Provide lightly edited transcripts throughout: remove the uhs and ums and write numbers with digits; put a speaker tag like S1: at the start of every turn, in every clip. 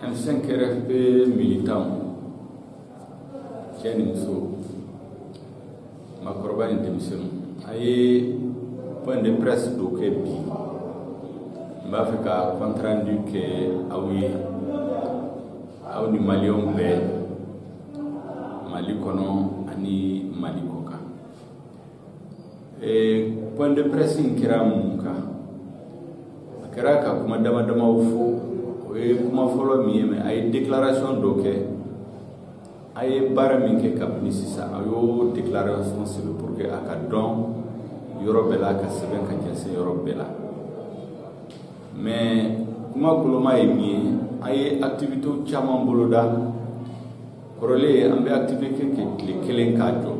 S1: M5 RFP militant cɛ ni muso makɔrɔba ni denmisɛnninw a ye point de presse dɔ kɛ bi n b'a fɛ ka compte rendu kɛ aw ye aw ni maliyɛnw bɛɛ Mali kɔnɔ ani Mali kɔ kan point de presse in kɛra mun kan a kɛra ka kuma dama damaw fɔ o ye kuma fɔlɔ min ye mais a ye déclaration dɔ kɛ a ye baara min kɛ kabini sisan a y'o déclaration sɛbɛn pour que a ka dɔn yɔrɔ bɛɛ la a ka sɛbɛn ka jɛnsɛn yɔrɔ bɛɛ la mais kuma koloma ye min ye a ye activités caman boloda kɔrɔlen an bɛ activité kɛ tile kelen k'a jɔ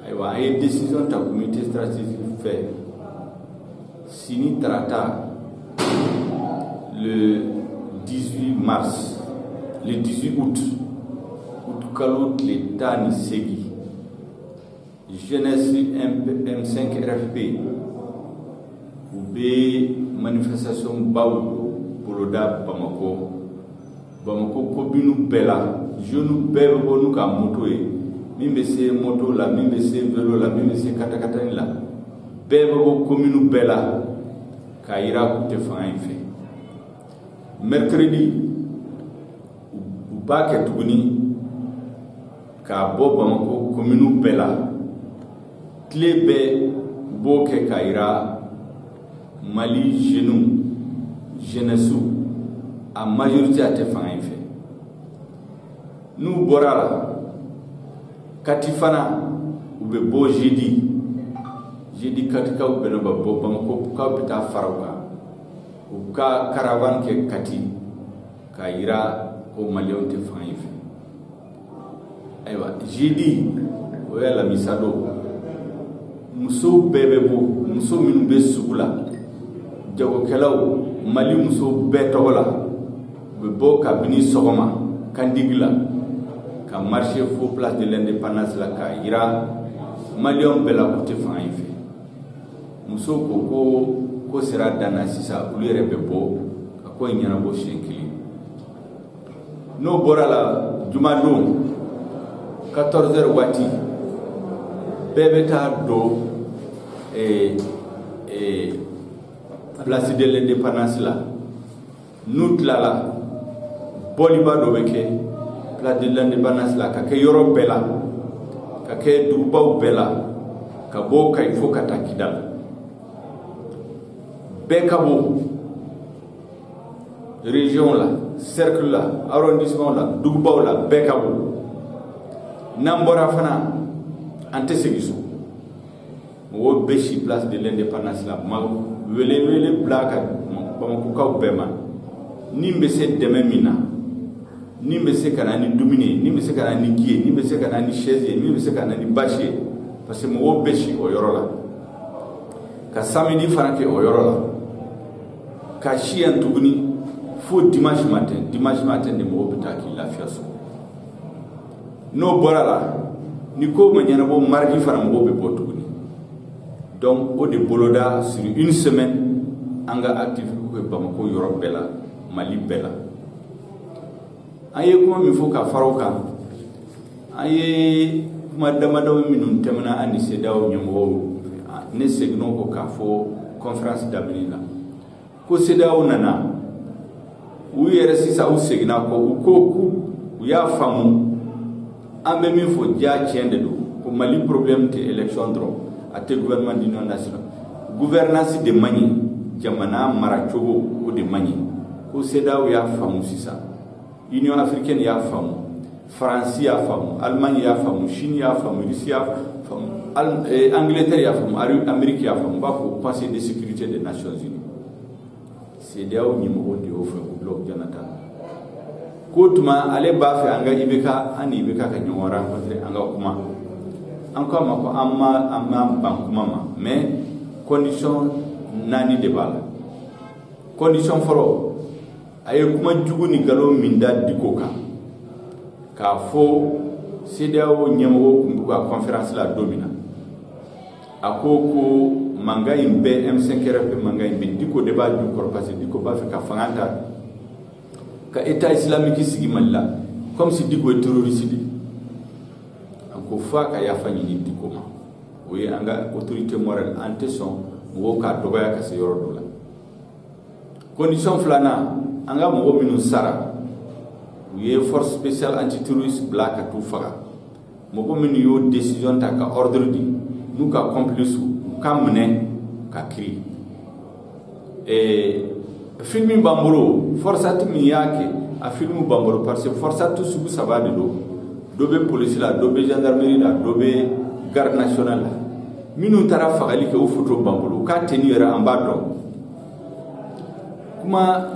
S1: ayiwa a ye décision ta comité stratégique fɛ sini tarata le 18 mars le 18 août kalo tile 18 jeunesse M5 RFP u bɛ manifestation baw boloda Bamako commune bɛɛ la jeunes bɛɛ bɛ bɔ n'u ka moto ye min bɛ se moto la min bɛ se vélo la min bɛ se katakatani la bɛɛ bɛ bɔ commune bɛɛ la k'a yira k'u tɛ fanga in fɛ mercredi u b'a kɛ tuguni k'a bɔ Bamako commune bɛɛ la tile bɛɛ b'o kɛ k'a yira Mali jeunesse a majorité a tɛ fanga in fɛ n'u bɔra la kati fana u bɛ bɔ jeudi katikaw bɛɛ bɛ bɔ Bamako kaw bɛ taa fara u kan u ka caravane kɛ Kati k'a yira ko maliyɛnw tɛ fanga in fɛ ayiwa jeudi o ye alamisa don musow bɛɛ bɛ bɔ muso minnu bɛ sugu la jagokɛlaw Mali muso bɛɛ tɔgɔ la u bɛ bɔ kabini sɔgɔma Kandigi la ka marcher fo place de l'indépendance la k'a yira maliyɛnw bɛɛ la k'u tɛ fanga in fɛ musow ko sera dan na sisan olu yɛrɛ bɛ bɔ ka ko in ɲɛnabɔ siɲɛ kelen n'o bɔra la jumadon 14h waati bɛɛ bɛ taa don place de l'indépendance la n'u tilala bɔliba dɔ bɛ kɛ place de l'indépendance la ka kɛ yɔrɔ bɛɛ la ka kɛ dugubaw bɛɛ la ka bɔ Kayi fo ka taa Kidal bɛɛ ka bɔ région la cercle la arrondissement la dugubaw la bɛɛ ka bɔ n'an bɔra fana an tɛ segin so mɔgɔw bɛ si place de l'indépendance la wele bila ka Bamakokaw bɛɛ ma ni bɛ se dɛmɛ min na ni bɛ se ka na ni dumuni ye ni bɛ se ka na ni ji ye ni bɛ se ka na ni chaise ye ni bɛ se ka na ni bâche ye parce que mɔgɔw bɛ si o yɔrɔ la ka samedi fana kɛ o yɔrɔ la ka si yan tuguni fo dimanche matin de mɔgɔw bɛ taa k'i lafiya so n'o bɔra la ni ko ma ɲɛnabɔ mardi fana mɔgɔw bɛ bɔ tuguni donc o de boloda sur une semaine an ka activité kɛ Bamako yɔrɔ bɛɛ la Mali bɛɛ la an ye kuma min fɔ ka fara o kan an ye kuma damadɔ minnu tɛmɛna ani CEDEAO ɲɛmɔgɔw ne seginna o kɔ k'a fɔ conférence daminɛ la ko CEDEAO nana u yɛrɛ sisan u seginna kɔ u ko u y'a faamu an bɛ min fɔ diya tiɲɛ de don ko Mali problème tɛ élection dɔrɔn a tɛ gouvernement d'union nationale gouvernance de man ɲi jamana maracogo o de man ɲi ko CEDEAO y'a faamu sisan Union africaine y'a faamu France y'a faamu Allemagne y'a faamu Chine y'a faamu Russie y'a faamu Angleterre y'a faamu Amérique y'a faamu u b'a fɔ Conseil de sécurité des Nations Unies CEDEAO ɲɛmɔgɔ de y'o fɛ o Goodluck Jonathan ko tuma ale b'a fɛ an ka IBK an ni IBK ka ɲɔgɔn rencontrer an ka kuma an ko a ma ko an ma ban kuma ma mais condition 4 de b'a la condition fɔlɔ a ye kuma jugu ni nkalon min da Diko kan k'a fɔ CEDEAO ɲɛmɔgɔ tun b'u ka conférence la don min na a ko manga imbe M5 RP manga imbe diko deba du korpasi diko ba fe ka fanganta ka état islamique sigi malla comme si diko est terroriste di anko fa ka ya fanyi ni diko ma oui anga autorité morale ante son wo ka dogoya ka se yoro dola condition flana anga mo minu sara oui force spéciale antiterroriste black à tout faga mo minu yo décision ta ka ordre di nous ka complice ka mene ka kri et filmi bambolo forçat mi yake a filmu bambolo parce que forçat sugu sabade do be police la do be gendarmerie la do be garde nationale la minu tara fagali ke o photo bambolo ka tenira ambado kuma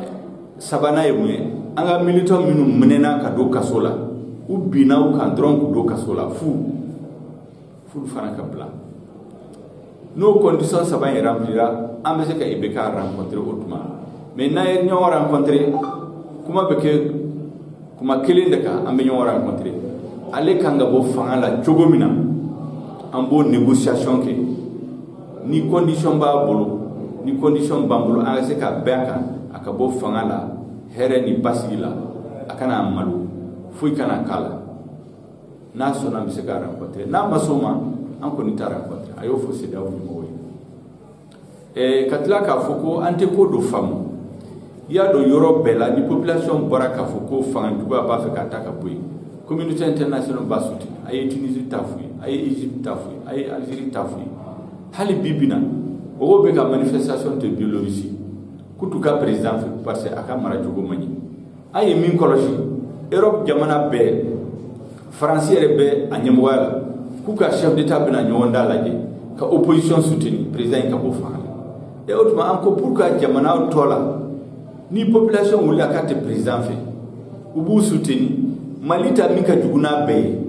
S1: sabana yemwe anga militant minu menena ka do kasola u bina u kan dron do kasola fu fana ka bla nos conditions ça va y remplir en ce que ibeka rencontrer autrement mais na y ñoo rencontrer kuma beke kuma kelinde ka ambe ñoo rencontrer ale kanga bo fangala chogomina ambo négociation ke ni condition ba bolo ni condition bambolo anga se ka beka akabo fangala here ni basila akana amalu fuy kana kala na sona mi se ka rencontrer na masoma anko ni tara rencontrer ayo fo se dawo mo wi katla ka foko ante ko do famu ya do yoro bela ni population baraka foko fangan duba ba fe ka taka boy communauté internationale basuti ay Tunisie tafui ay Egypte tafui ay Algérie tafui hali bibina o be ka manifestation de Biélorussie kutu ka président fe parce que aka mara jogo mani ay min koloji Europe jamana be français be anyamwala kuka chef d'état bina nyonda laje ka opposition soutenir président ka bo fanga et autrement encore pourquoi jamana tola ni population wula ka te président fait ubu soutenir malita mika juguna be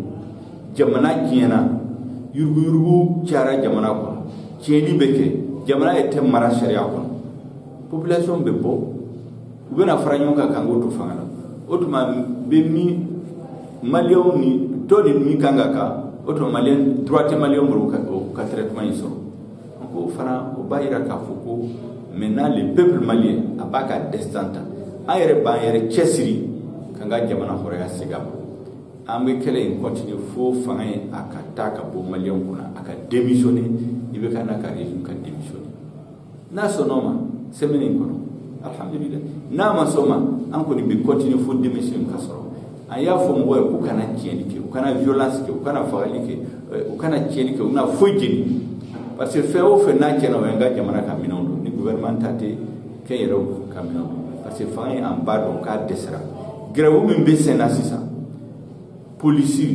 S1: jamana kiena yurgu tiara jamana ko tieni beke jamana ete mara sharia ko population be bo ubena faranyon ka kango to fanga autrement be mi malion ni toni mi kanga ka autrement malien droite malien bro ka traitement iso ko fara o bayira ka foko maintenant le peuple malien a baka destanta ayre ba yere chesiri kanga jamana horeya sigam ambe kele in continue fo fangay akata ka bo malien kuna aka démissionner ibe kana ka régime ka démissionner na sonoma semene kono alhamdulillah na ma soma an ko ni be continue fo démission ka soro aya fo mo ko kana tieni ke ko kana violence ke ko kana fagali ke ko kana tieni ke una fojini parce que fait au fait na kena wenga jamana ka minondo ni gouvernement tate ke yero ka minondo parce que fay en bas do ka desra grawu min be sena sisa police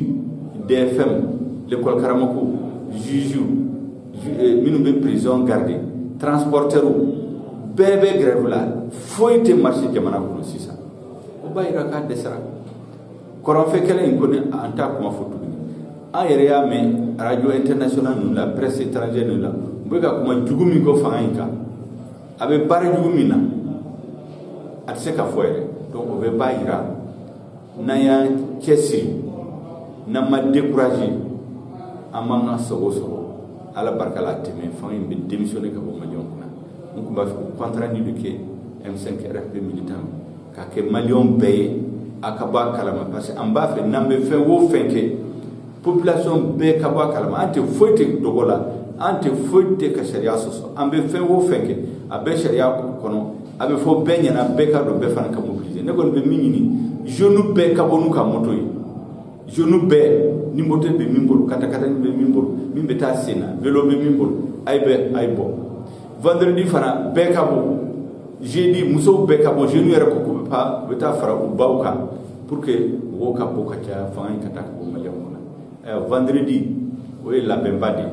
S1: DFM l'école Karamoko juju minu be prison gardé transporteur bébé grève là foite marché jamana ko sisa o bayra ka desra koron fe kelen ko ni anta ko fotu ayere ya me radio international nous la presse étrangère nous la mbega kuma jugumi ko fanka abe bare jugumi na atse ka foere donc o be bayira na ya kesi na ma décourager amanga sogo ala barkala teme fami be démissionner ka bo malion kuna donc ba contrat ni de ke M5 RP militant ka ke malion be akaba kalama parce que amba fe nambe fe wo fenke population be kaba kalama ante foite dogola ante foite ka sharia soso ambe fe wo fenke abe sharia kono abe fo benya na be ka do be fan ka mobiliser ne gon be minini jeune be ka bonu ka moto yi jeune be ni moto be mimbol kata ni be mimbol mimbe ta sena vélo be mimbol ay bo vendredi fana be ka bo jeudi muso be ka bo jeune yere ko pa be ta fara u bauka pour que wo ka bo ka ta fan ka ta ko ma vendredi oui la bembadi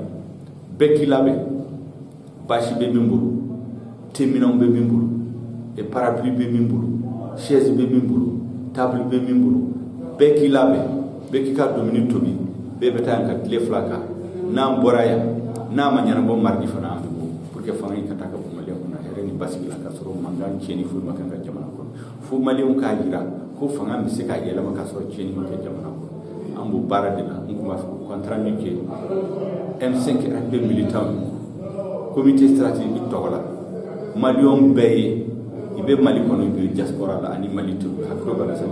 S1: beki labe bashi be mimbulu terminal be mimbulu et parapluie be mimbulu chaise be mimbulu table be mimbulu beki labe beki ka domini tobi be beta ka le flaka na mboraya na manyana bo mardi fana ambu pour que fami ka taka bo malion na hereni basi la ka soro mangan cheni fu makanga jamana ko fu malion ka jira ko fanga mi se ka yela maka soro cheni ko jamana ko ambu bara de la nguma contrat ni ke M5 RP militant comité stratégique tɔgɔ la maliyɔn bɛɛ ye i bɛ mali kɔnɔ i bɛ diaspora la ani mali to hakilo bala sa